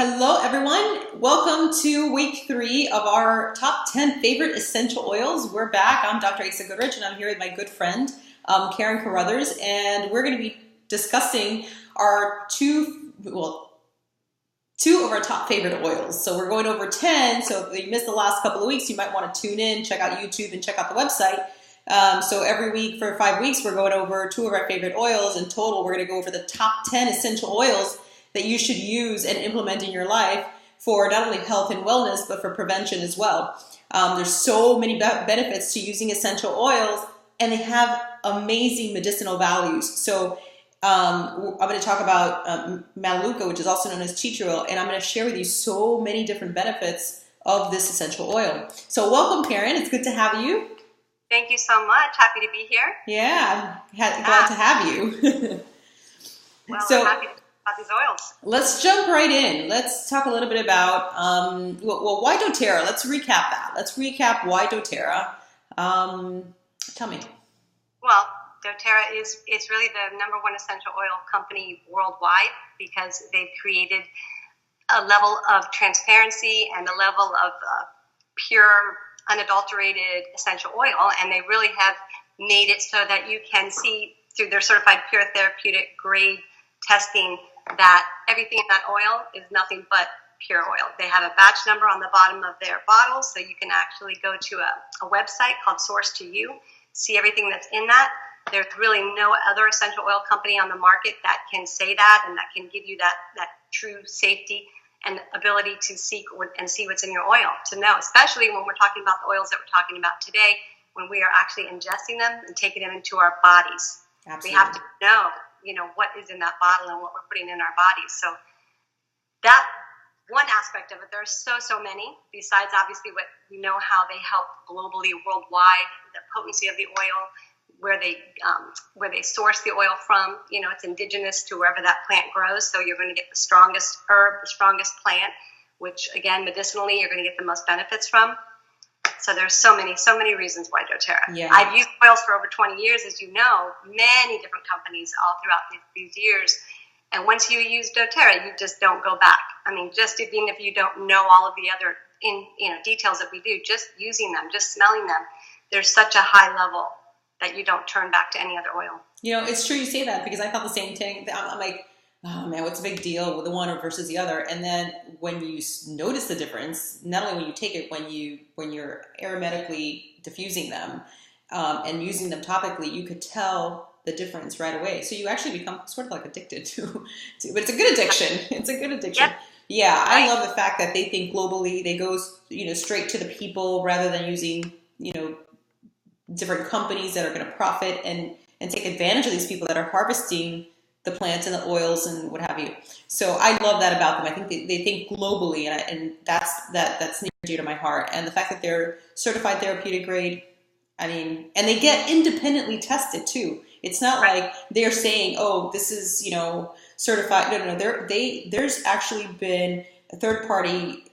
Hello, everyone. Welcome to week 3 of our top 10 favorite essential oils. We're back. I'm Dr. Aixa Goodrich, and I'm here with my good friend, Karen Carruthers, and we're going to be discussing our two of our top favorite oils. So we're going over 10. So if you missed the last couple of weeks, you might want to tune in, check out YouTube, and check out the website. So every week for 5 weeks, we're going over 2 of our favorite oils. In total, we're going to go over the top 10 essential oils that you should use and implement in your life for not only health and wellness, but for prevention as well. There's so many benefits to using essential oils, and they have amazing medicinal values. So I'm going to talk about Melaleuca, which is also known as tea tree oil, and I'm going to share with you so many different benefits of this essential oil. So welcome, Karen. It's good to have you. Thank you so much. Happy to be here. Yeah, I'm glad to have you. Well, I'm happy to talk about these oils. Let's jump right in. Let's talk a little bit about, why doTERRA? Let's recap that. Let's recap why doTERRA. Tell me. Well, doTERRA is really the #1 essential oil company worldwide because they've created a level of transparency and a level of pure, unadulterated essential oil, and they really have made it so that you can see through their certified pure therapeutic grade testing that everything in that oil is nothing but pure oil. They have a batch number on the bottom of their bottles, so you can actually go to a website called Source to You, see everything that's in that. There's really no other essential oil company on the market that can say that and that can give you that true safety and ability to seek and see what's in your oil, to know, especially when we're talking about the oils that we're talking about today, when we are actually ingesting them and taking them into our bodies. Absolutely. We have to know, what is in that bottle and what we're putting in our bodies. So that one aspect of it, there's so many, besides obviously what we know how they help globally, worldwide, the potency of the oil, where they source the oil from. It's indigenous to wherever that plant grows, so you're going to get the strongest herb, the strongest plant, which again, medicinally, you're going to get the most benefits from. So there's so many reasons why doTERRA. Yeah. I've used oils for over 20 years, as you know, many different companies all throughout these years. And once you use doTERRA, you just don't go back. I mean, just even if you don't know all of the other details that we do, just using them, just smelling them, there's such a high level that you don't turn back to any other oil. It's true you say that, because I thought the same thing. I'm like, oh man, what's the big deal with the one versus the other? And then when you notice the difference, not only when you take it, when you're aromatically diffusing them and using them topically, you could tell the difference right away. So you actually become sort of like addicted to but it's a good addiction. It's a good addiction. Yep. Yeah, I love the fact that they think globally. They go straight to the people rather than using different companies that are going to profit and take advantage of these people that are harvesting the plants and the oils and what have you. So I love that about them. I think they think globally, and that's near and dear to my heart. And the fact that they're certified therapeutic grade, and they get independently tested too. It's not like they're saying, oh, this is, certified. No. There's actually been third-party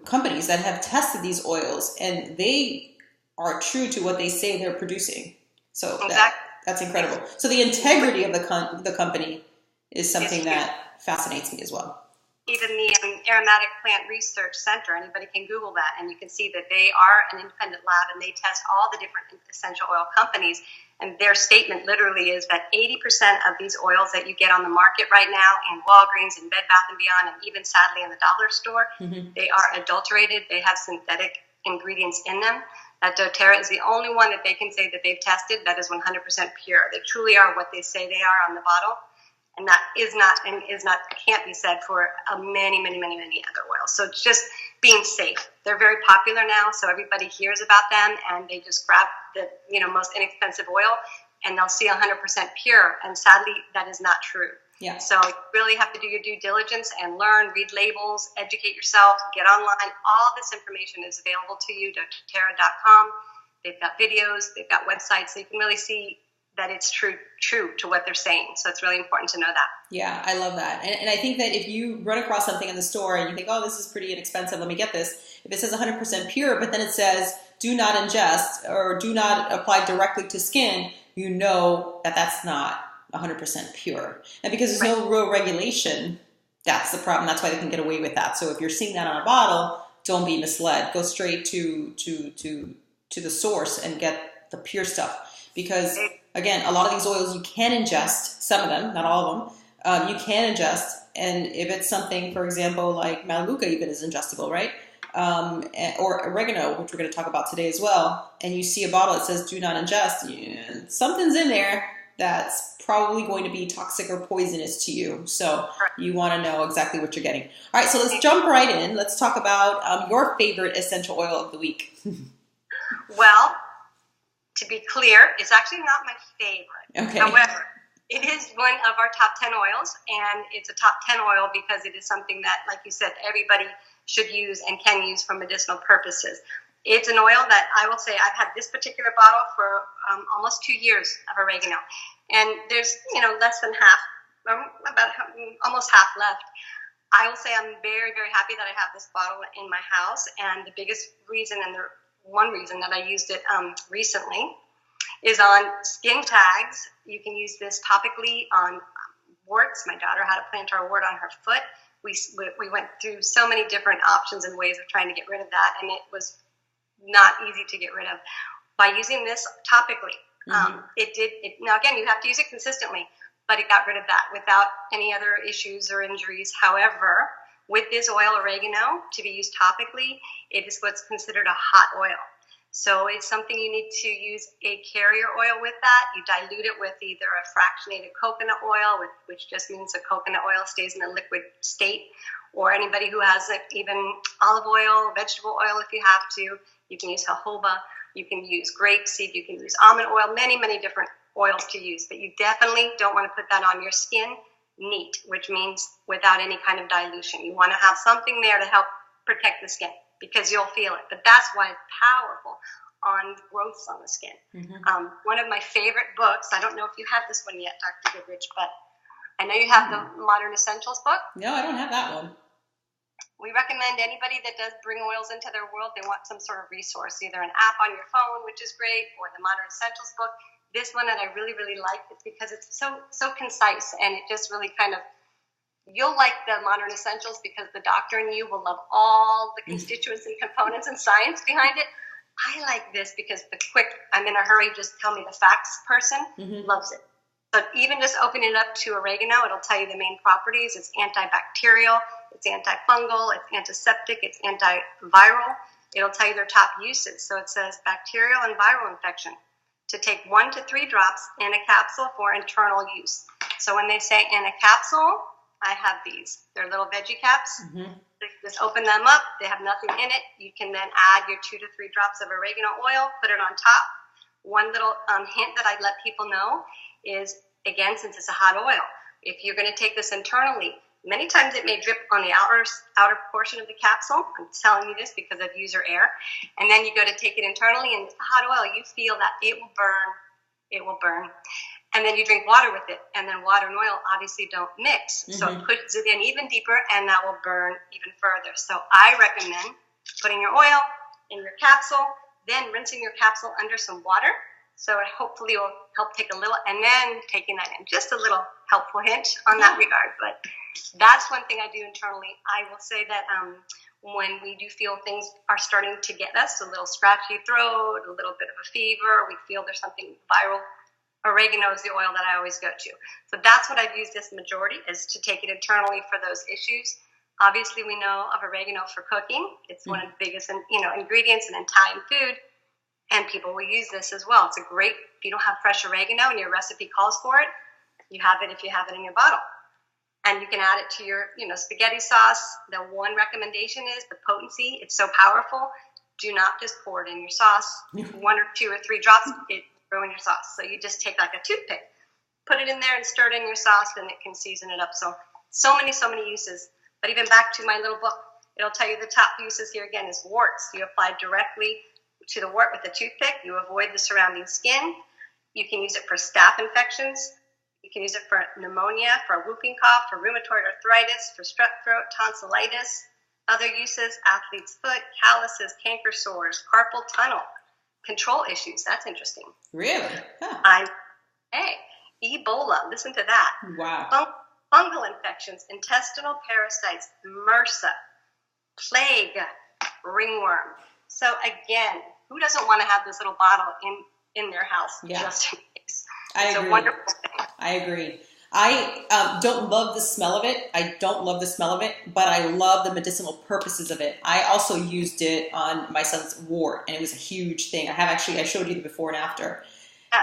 companies that have tested these oils, and they are true to what they say they're producing. So that's incredible. So the integrity of the company is something that fascinates me as well. Even the Aromatic Plant Research Center, anybody can Google that, and you can see that they are an independent lab, and they test all the different essential oil companies. And their statement literally is that 80% of these oils that you get on the market right now in Walgreens and Bed Bath & Beyond, and even sadly in the dollar store, they are adulterated. They have synthetic ingredients in them. That doTERRA is the only one that they can say that they've tested that is 100% pure. They truly are what they say they are on the bottle. And that can't be said for many other oils. So it's just being safe. They're very popular now, so everybody hears about them, and they just grab the most inexpensive oil, and they'll see 100% pure. And sadly, that is not true. Yeah. So you really have to do your due diligence and learn, read labels, educate yourself, get online. All this information is available to you, doTERRA.com. They've got videos, they've got websites, so you can really see that it's true to what they're saying. So it's really important to know that. Yeah, I love that. And I think that if you run across something in the store and you think, oh, this is pretty inexpensive, let me get this. If it says 100% pure, but then it says do not ingest or do not apply directly to skin, you know that that's not 100% pure. And because there's no real regulation That's the problem. That's why they can get away with that. So if you're seeing that on a bottle, don't be misled. Go straight to the source and get the pure stuff. Because again, a lot of these oils you can ingest. Some of them, not all of them, you can ingest. And if it's something, for example, like Melaleuca, even is ingestible, right? Or oregano, which we're going to talk about today as well. And you see a bottle that says "Do not ingest." Something's in there that's probably going to be toxic or poisonous to you. So you want to know exactly what you're getting. All right, so let's jump right in. Let's talk about your favorite essential oil of the week. Well, to be clear, it's actually not my favorite. Okay. However, it is one of our top 10 oils, and it's a top 10 oil because it is something that, like you said, everybody should use and can use for medicinal purposes. It's an oil that I will say I've had this particular bottle for almost 2 years of oregano. And there's, less than half, almost half left. I will say I'm very, very happy that I have this bottle in my house. And the biggest reason, and the one reason that I used it recently, is on skin tags. You can use this topically on warts. My daughter had a plantar wart on her foot. We went through so many different options and ways of trying to get rid of that, and it was not easy to get rid of. By using this topically, now again, you have to use it consistently, but it got rid of that without any other issues or injuries. However, with this oil, oregano, to be used topically, it is what's considered a hot oil. So it's something you need to use a carrier oil with that. You dilute it with either a fractionated coconut oil, which just means the coconut oil stays in a liquid state, or anybody who has even olive oil, vegetable oil if you have to. You can use jojoba. You can use grapeseed. You can use almond oil, many, many different oils to use. But you definitely don't want to put that on your skin neat, which means without any kind of dilution. You want to have something there to help protect the skin, because you'll feel it. But that's why it's powerful on growths on the skin. One of my favorite books, I don't know if you have this one yet, Dr. Goodrich, but I know you have the Modern Essentials book. No, I don't have that one. We recommend anybody that does bring oils into their world, they want some sort of resource, either an app on your phone, which is great, or the Modern Essentials book. This one that I really, really like is because it's so concise, and it just really kind of, you'll like the Modern Essentials because the doctor in you will love all the constituents and components and science behind it. I like this because the quick, I'm in a hurry, just tell me the facts person loves it. So even just opening it up to oregano, it'll tell you the main properties. It's antibacterial, it's antifungal, it's antiseptic, it's antiviral. It'll tell you their top uses. So it says bacterial and viral infection. To take 1 to 3 drops in a capsule for internal use. So when they say in a capsule, I have these. They're little veggie caps. Just open them up. They have nothing in it. You can then add your 2 to 3 drops of oregano oil, put it on top. One little hint that I let people know is, again, since it's a hot oil, if you're going to take this internally, many times it may drip on the outer portion of the capsule. I'm telling you this because I've used air. And then you go to take it internally, and it's a hot oil. You feel that it will burn. It will burn. And then you drink water with it. And then water and oil obviously don't mix. So it puts it in even deeper, and that will burn even further. So I recommend putting your oil in your capsule, then rinsing your capsule under some water. So it hopefully will help take a little, and then taking that in. Just a little helpful hint on that regard. But that's one thing I do internally. I will say that when we do feel things are starting to get us, a little scratchy throat, a little bit of a fever, we feel there's something viral, oregano is the oil that I always go to. So that's what I've used this majority, is to take it internally for those issues. Obviously, we know of oregano for cooking. It's one of the biggest ingredients in Italian food. And people will use this as well. It's a great, if you don't have fresh oregano and your recipe calls for it, you have it if you have it in your bottle. And you can add it to your, spaghetti sauce. The one recommendation is the potency. It's so powerful. Do not just pour it in your sauce. 1 or 2 or 3 drops, it will ruin your sauce. So you just take like a toothpick, put it in there and stir it in your sauce, and it can season it up. So many uses. But even back to my little book, it'll tell you the top uses here again is warts. You apply directly to the wart with a toothpick. You avoid the surrounding skin. You can use it for staph infections. You can use it for pneumonia, for whooping cough, for rheumatoid arthritis, for strep throat, tonsillitis. Other uses, athlete's foot, calluses, canker sores, carpal tunnel, control issues. That's interesting. Really? Huh. Ebola. Listen to that. Wow. fungal infections, intestinal parasites, MRSA, plague, ringworm. So again, who doesn't want to have this little bottle in their house just in case? It's a wonderful thing. I agree. I don't love the smell of it. But I love the medicinal purposes of it. I also used it on my son's wart, and it was a huge thing. I showed you the before and after.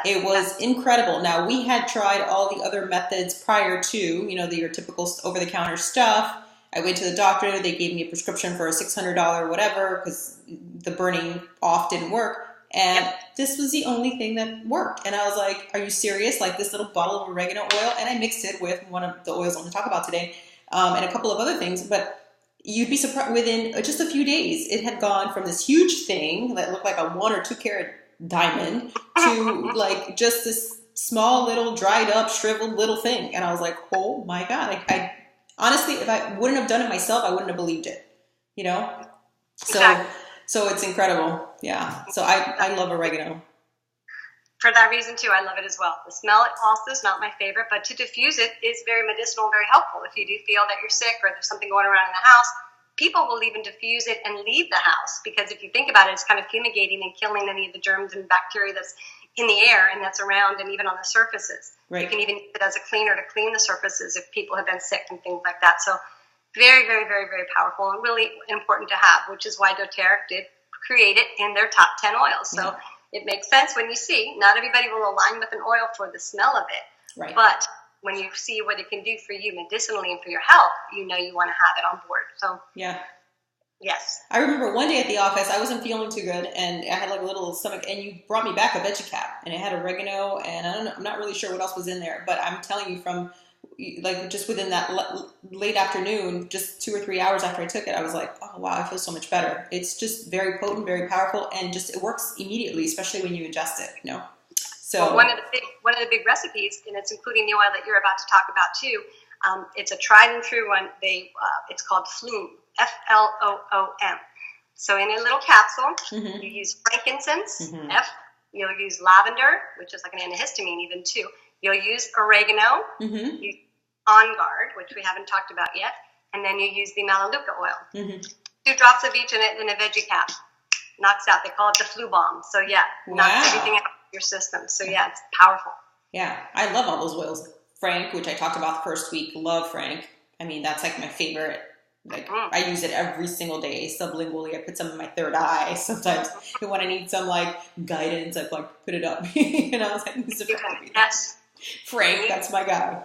It was incredible. Now, we had tried all the other methods prior to, your typical over-the-counter stuff. I went to the doctor. They gave me a prescription for a $600 whatever because the burning off didn't work. And this was the only thing that worked. And I was like, are you serious? Like this little bottle of oregano oil? And I mixed it with one of the oils I'm going to talk about today and a couple of other things. But you'd be surprised, within just a few days, it had gone from this huge thing that looked like a 1 or 2 carat diamond to like just this small little dried up, shriveled little thing. And I was like, oh my God. I honestly, if I wouldn't have done it myself, I wouldn't have believed it, So it's incredible. Yeah. So I love oregano. For that reason too, I love it as well. The smell also is not my favorite, but to diffuse it is very medicinal, very helpful. If you do feel that you're sick or there's something going around in the house, people will even diffuse it and leave the house because if you think about it, it's kind of fumigating and killing any of the germs and bacteria that's in the air and that's around and even on the surfaces. Right. You can even use it as a cleaner to clean the surfaces if people have been sick and things like that. So very, very, very, very powerful and really important to have, which is why doTERRA did create it in their top 10 oils. So it makes sense when you see, not everybody will align with an oil for the smell of it, right. But when you see what it can do for you medicinally and for your health, you know you want to have it on board. So yeah. Yes. I remember one day at the office, I wasn't feeling too good, and I had like a little stomach, and you brought me back a veggie cap, and it had oregano, and I'm not really sure what else was in there, but I'm telling you from like just within that late afternoon, just 2 or 3 hours after I took it, I was like, oh wow, I feel so much better. It's just very potent, very powerful, and just it works immediately, especially when you ingest it, So well, one of the big recipes, and it's including the oil that you're about to talk about too. It's a tried and true one. It's called Floom, Floom. So in a little capsule, you use frankincense, You'll use lavender, which is like an antihistamine even too. You'll use oregano, use On Guard, which we haven't talked about yet, and then you use the Melaleuca oil. 2 drops of each in a veggie cap. Knocks out. They call it the flu bomb. So yeah, knocks everything out of your system. So yeah, it's powerful. Yeah, I love all those oils. Frank, which I talked about the first week, love Frank. I mean, that's like my favorite. Like I use it every single day, sublingually. I put some in my third eye. Sometimes when I need some like guidance, I like put it up. And I was like, this is yes. Frank, that's my guy.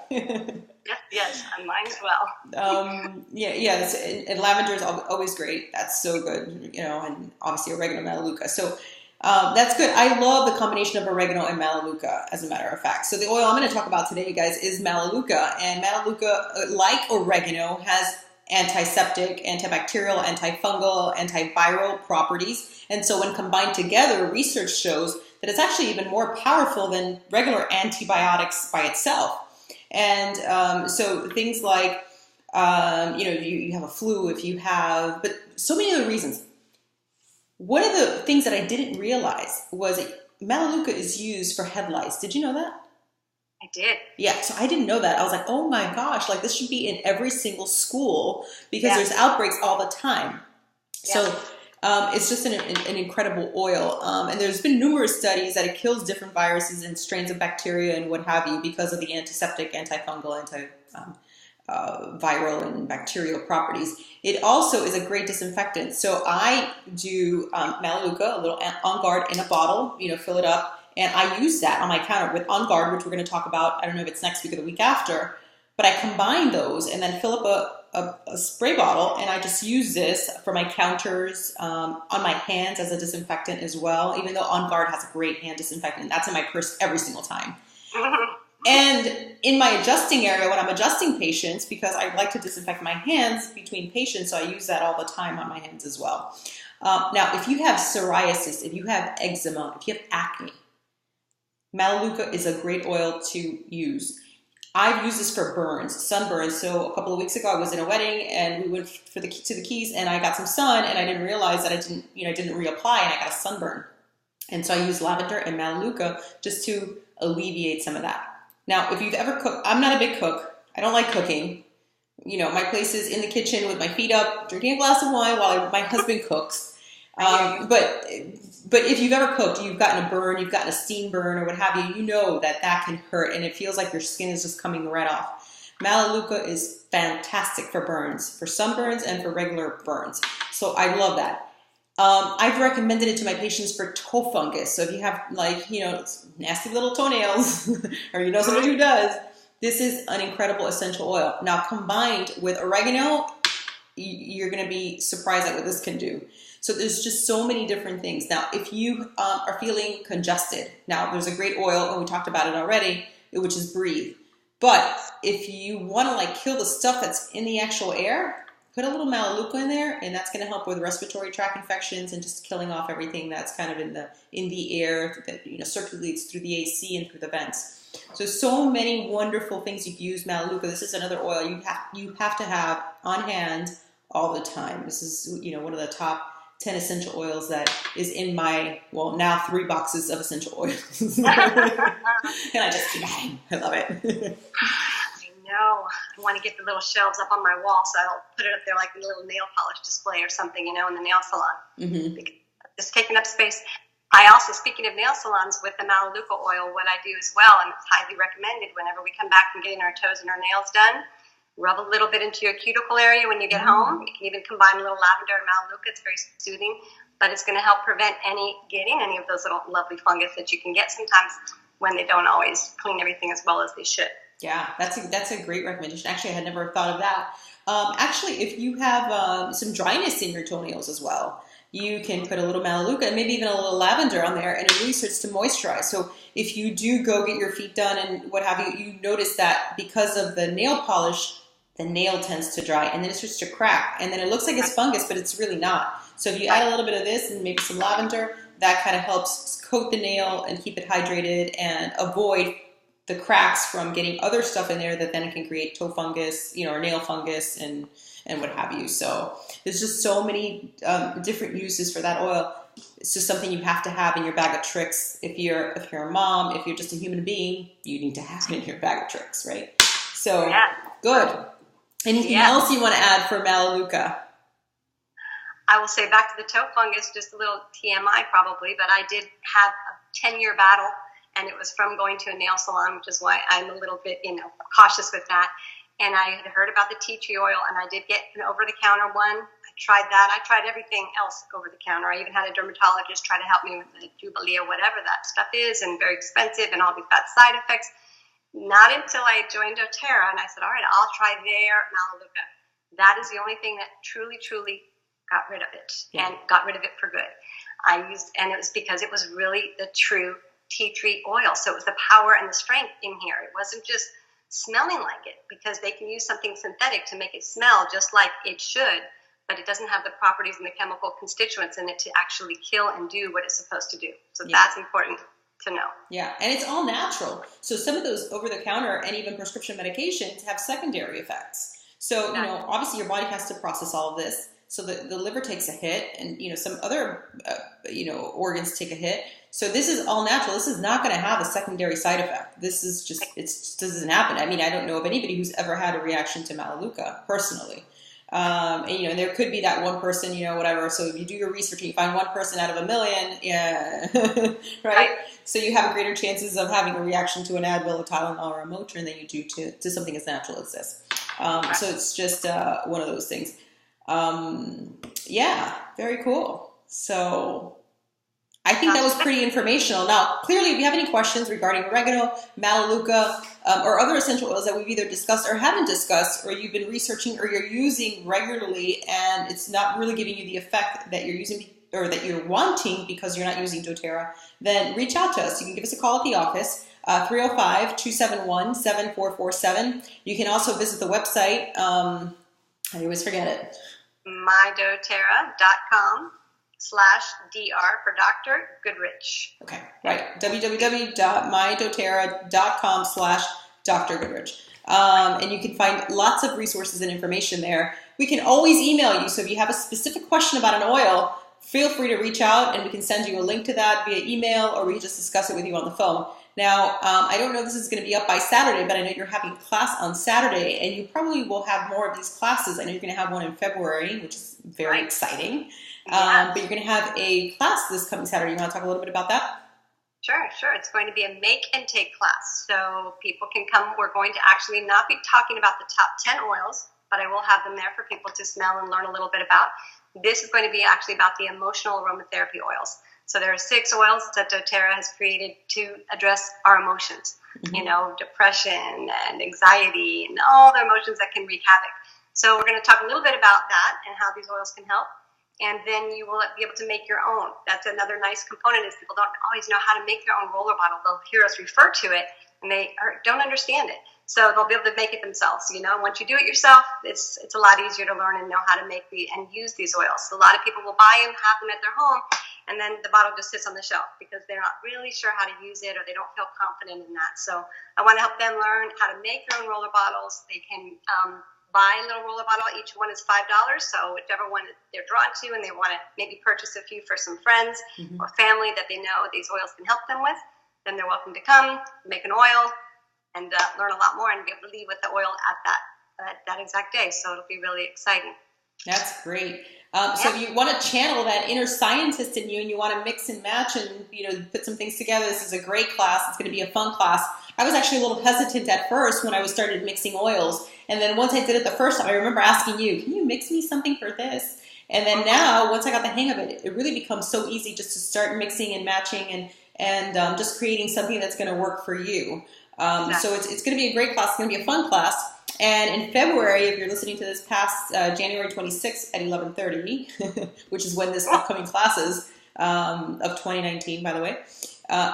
Yes, and mine as well. Yes, and lavender is always great. That's so good, and obviously oregano, Melaleuca. So that's good. I love the combination of oregano and Melaleuca, as a matter of fact. So the oil I'm going to talk about today, guys, is Melaleuca. And Melaleuca, like oregano, has antiseptic, antibacterial, antifungal, antiviral properties. And so when combined together, research shows that it's actually even more powerful than regular antibiotics by itself. And so things like, you have a flu, but so many other reasons. One of the things that I didn't realize was that Melaleuca is used for head lice. Did you know that? I did. Yeah, so I didn't know that. I was like, oh my gosh, like this should be in every single school because there's outbreaks all the time. Yeah. So it's just an incredible oil. And there's been numerous studies that it kills different viruses and strains of bacteria and what have you because of the antiseptic, antifungal, viral and bacterial properties. It also is a great disinfectant. So I do Melaleuca, a little On Guard in a bottle, fill it up. And I use that on my counter with On Guard, which we're going to talk about. I don't know if it's next week or the week after, but I combine those and then fill up a spray bottle, and I just use this for my counters, on my hands as a disinfectant as well, even though On Guard has a great hand disinfectant. That's in my purse every single time. And in my adjusting area, when I'm adjusting patients, because I like to disinfect my hands between patients, so I use that all the time on my hands as well. Now, if you have psoriasis, if you have eczema, if you have acne, Melaleuca is a great oil to use. I've used this for burns, sunburns. So a couple of weeks ago, I was in a wedding and we went to the Keys and I got some sun and I didn't realize that I didn't reapply and I got a sunburn. And so I used lavender and Melaleuca just to alleviate some of that. Now, if you've ever cooked, I'm not a big cook. I don't like cooking. My place is in the kitchen with my feet up, drinking a glass of wine while my husband cooks. But if you've ever cooked, you've gotten a burn, you've gotten a steam burn or what have you, you know that can hurt and it feels like your skin is just coming right off. Melaleuca is fantastic for burns, for sunburns and for regular burns. So I love that. I've recommended it to my patients for toe fungus. So if you have nasty little toenails or somebody who does, this is an incredible essential oil. Now combined with oregano, you're going to be surprised at what this can do. So there's just so many different things. Now, if you are feeling congested, now there's a great oil, and we talked about it already, which is Breathe. But if you want to kill the stuff that's in the actual air, put a little Melaleuca in there, and that's going to help with respiratory tract infections and just killing off everything that's kind of in the air that circulates through the AC and through the vents. So many wonderful things you can use Melaleuca. This is another oil you have to have on hand all the time. This is one of the top 10 essential oils that is in my, now 3 boxes of essential oils. And I just keep adding. I love it. I know. I want to get the little shelves up on my wall, so I'll put it up there like a little nail polish display or something, in the nail salon. Mm-hmm. Because it's taking up space. I also, speaking of nail salons, with the Melaleuca oil, what I do as well, and it's highly recommended whenever we come back from getting our toes and our nails done, rub a little bit into your cuticle area when you get home. You can even combine a little lavender and Melaleuca. It's very soothing, but it's going to help prevent getting any of those little lovely fungus that you can get sometimes when they don't always clean everything as well as they should. Yeah, that's a great recommendation. Actually, I had never thought of that. Actually, if you have some dryness in your toenails as well, you can put a little Melaleuca and maybe even a little lavender on there, and it really starts to moisturize. So if you do go get your feet done and what have you, you notice that because of the nail polish, the nail tends to dry and then it starts to crack. And then it looks like it's fungus, but it's really not. So if you add a little bit of this and maybe some lavender, that kind of helps coat the nail and keep it hydrated and avoid the cracks from getting other stuff in there that then can create toe fungus, or nail fungus and what have you. So there's just so many different uses for that oil. It's just something you have to have in your bag of tricks. If you're a mom, if you're just a human being, you need to have it in your bag of tricks, right? So good. Anything else you want to add for Melaleuca? I will say back to the toe fungus, just a little TMI probably, but I did have a 10-year battle, and it was from going to a nail salon, which is why I'm a little bit, cautious with that. And I had heard about the tea tree oil, and I did get an over-the-counter one. I tried that. I tried everything else over the counter. I even had a dermatologist try to help me with the Jubilee or whatever that stuff is, and very expensive, and all these bad side effects. Not until I joined doTERRA, and I said, all right, I'll try their Melaleuca. That is the only thing that truly, truly got rid of it, and got rid of it for good. And it was because it was really the true tea tree oil. So it was the power and the strength in here. It wasn't just smelling like it, because they can use something synthetic to make it smell just like it should, but it doesn't have the properties and the chemical constituents in it to actually kill and do what it's supposed to do. So that's important to know. Yeah, and it's all natural. So some of those over-the-counter and even prescription medications have secondary effects. So, obviously your body has to process all of this. So the liver takes a hit, and, some other, organs take a hit. So this is all natural. This is not going to have a secondary side effect. This is just, it just doesn't happen. I mean, I don't know of anybody who's ever had a reaction to Melaleuca personally. And there could be that one person, whatever. So if you do your research and you find one person out of a million, right? So you have greater chances of having a reaction to an Advil, a Tylenol, or a Motrin than you do to something as natural as this. So it's just one of those things. Very cool. So I think that was pretty informational. Now, clearly, if you have any questions regarding oregano, Melaleuca, or other essential oils that we've either discussed or haven't discussed, or you've been researching or you're using regularly and it's not really giving you the effect that you're using or that you're wanting because you're not using doTERRA, then reach out to us. You can give us a call at the office, 305-271-7447. You can also visit the website. I always forget it. mydoterra.com/DR for Dr. Goodrich. Okay, right. www.mydoterra.com/Dr. Goodrich. And you can find lots of resources and information there. We can always email you. So if you have a specific question about an oil, feel free to reach out and we can send you a link to that via email, or we can just discuss it with you on the phone. Now, I don't know if this is going to be up by Saturday, but I know you're having a class on Saturday, and you probably will have more of these classes. I know you're going to have one in February, which is very exciting. Yeah. But you're going to have a class this coming Saturday. You want to talk a little bit about that? Sure. It's going to be a make and take class. So people can come. We're going to actually not be talking about the top 10 oils, but I will have them there for people to smell and learn a little bit about. This is going to be actually about the emotional aromatherapy oils. So there are 6 oils that doTERRA has created to address our emotions, depression and anxiety and all the emotions that can wreak havoc. So we're going to talk a little bit about that and how these oils can help. And then you will be able to make your own. That's another nice component is people don't always know how to make their own roller bottle. They'll hear us refer to it and they don't understand it. So they'll be able to make it themselves. Once you do it yourself, it's a lot easier to learn and know how to make and use these oils. So a lot of people will buy them, have them at their home, and then the bottle just sits on the shelf because they're not really sure how to use it or they don't feel confident in that. So I want to help them learn how to make their own roller bottles. They can buy a little roller bottle. Each one is $5. So whichever one they're drawn to and they want to maybe purchase a few for some friends or family that they know these oils can help them with, then they're welcome to come, make an oil, and learn a lot more and be able to leave with the oil at that exact day. So it'll be really exciting. That's great. So if you want to channel that inner scientist in you and you want to mix and match and put some things together, this is a great class. It's going to be a fun class. I was actually a little hesitant at first when I started mixing oils. And then once I did it the first time, I remember asking you, can you mix me something for this? And then now, once I got the hang of it, it really becomes so easy just to start mixing and matching and just creating something that's going to work for you. So it's going to be a great class. It's going to be a fun class. And in February, if you're listening to this past January 26th at 11:30, which is when this upcoming class is of 2019, by the way,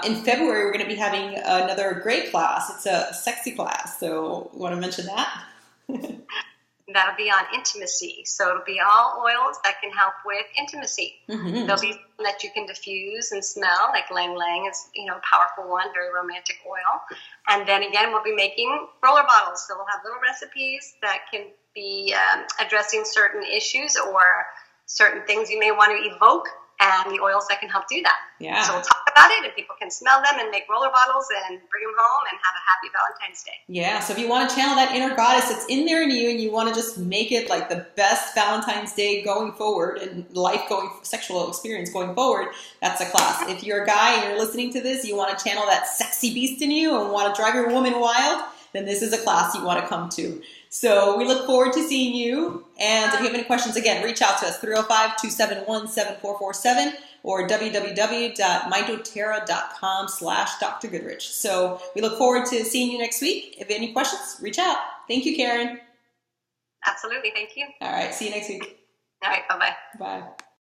in February, we're going to be having another great class. It's a sexy class. So you want to mention that? That'll be on intimacy. So it'll be all oils that can help with intimacy. There'll be some that you can diffuse and smell, like Lang Lang is, a powerful one, very romantic oil. And then again, we'll be making roller bottles. So we'll have little recipes that can be addressing certain issues or certain things you may want to evoke, and the oils that can help do that. Yeah. So we'll talk about it, and people can smell them and make roller bottles and bring them home and have a happy Valentine's Day. Yeah, so if you want to channel that inner goddess that's in there in you and you want to just make it like the best Valentine's Day going forward and sexual experience going forward, that's a class. If you're a guy and you're listening to this, you want to channel that sexy beast in you and want to drive your woman wild, then this is a class you want to come to. So we look forward to seeing you. And if you have any questions, again, reach out to us, 305-271-7447 or www.mydoterra.com/Dr. Goodrich. So we look forward to seeing you next week. If you have any questions, reach out. Thank you, Karen. Absolutely. Thank you. All right. See you next week. All right. Bye-bye. Bye.